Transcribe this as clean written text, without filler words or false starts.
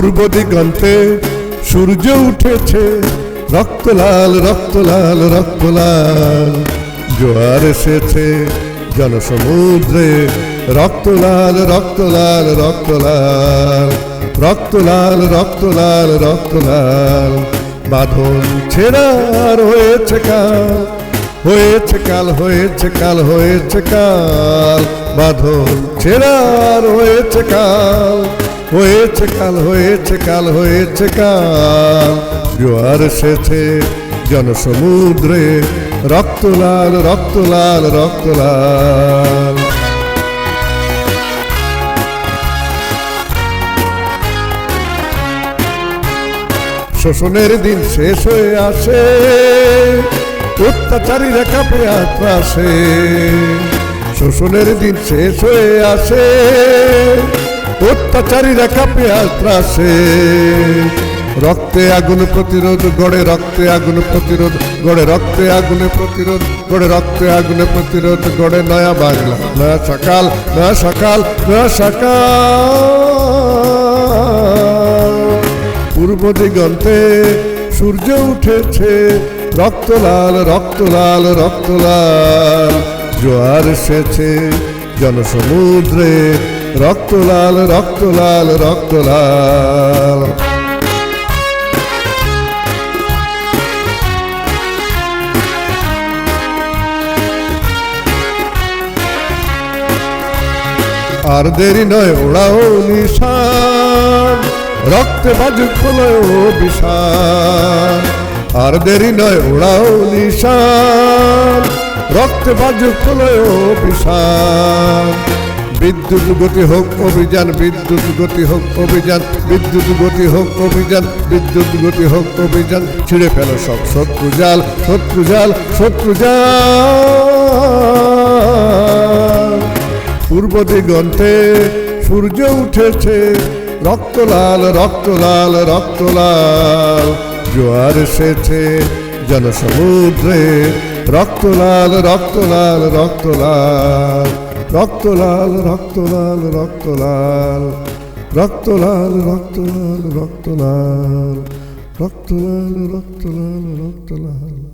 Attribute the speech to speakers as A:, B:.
A: পূর্ব দিগন্তে সূর্য উঠেছে, রক্ত লাল রক্ত লাল রক্ত লাল। জোয়ার এসেছে জনসমুদ্রে, রক্ত লাল রক্ত লাল রক্ত লাল। রক্ত লাল রক্ত লাল রক্ত লাল। বাঁধন ছেড়ার হয়েছে কাল, হয়েছে কাল হয়েছে কাল হয়েছে কাল। বাঁধন ছেড়ার হয়েছে কাল, হয়েছে কাল হয়েছে কাল হয়েছে কাল। জোয়ার এসেছে জনসমুদ্রে, রক্ত লাল রক্ত লাল রক্ত লাল। শোষণের দিন শেষ হয়ে আসে, অত্যাচারীরা কাঁপে আত্রাসে। শোষণের দিন শেষ হয়ে আসে, অত্যাচারীরা কাঁপে আত্রাসে। রক্তে আগুন প্রতিরোধ গড়ে, রক্তে আগুন প্রতিরোধ গড়ে, রক্তে আগুনে প্রতিরোধ গড়ে, রক্তে আগুনে প্রতিরোধ গড়ে। নয়া বাংলা নয়া সকাল, নয়া সকাল নয়া সকাল। পূর্ব দিগন্তে সূর্য উঠেছে, রক্ত লাল রক্ত লাল রক্ত লাল। জোয়ার এসেছে জনসমুদ্রে, রক্ত লাল রক্ত লাল রক্ত লাল। আর দেরি নয় ওড়াও নিশান, রক্তে বাজুক প্রলয় বিশান। আর দেরি নয় ওড়াও নিশান, রক্তে বাজুক প্রলয় বিশান। বিদ্যুৎ গতি হোক অভিযান, বিদ্যুৎ গতি হোক অভিযান, বিদ্যুৎ গতি হোক অভিযান, বিদ্যুৎ গতি হোক অভিযান। ছিঁড়ে ফেলো সব শত্রু জাল, শত্রু জাল শত্রু জাল। পূর্ব দিগন্তে সূর্য উঠেছে, রক্ত লাল রক্ত লাল রক্ত লাল। জোয়ার এসেছে জনসমুদ্রে, রক্ত লাল রক্ত লাল রক্ত লাল। রক্ত লাল রক্ত লাল রক্ত লাল। রক্ত লাল রক্ত লাল রক্ত লাল। রক্ত লাল রক্ত লাল রক্ত লাল।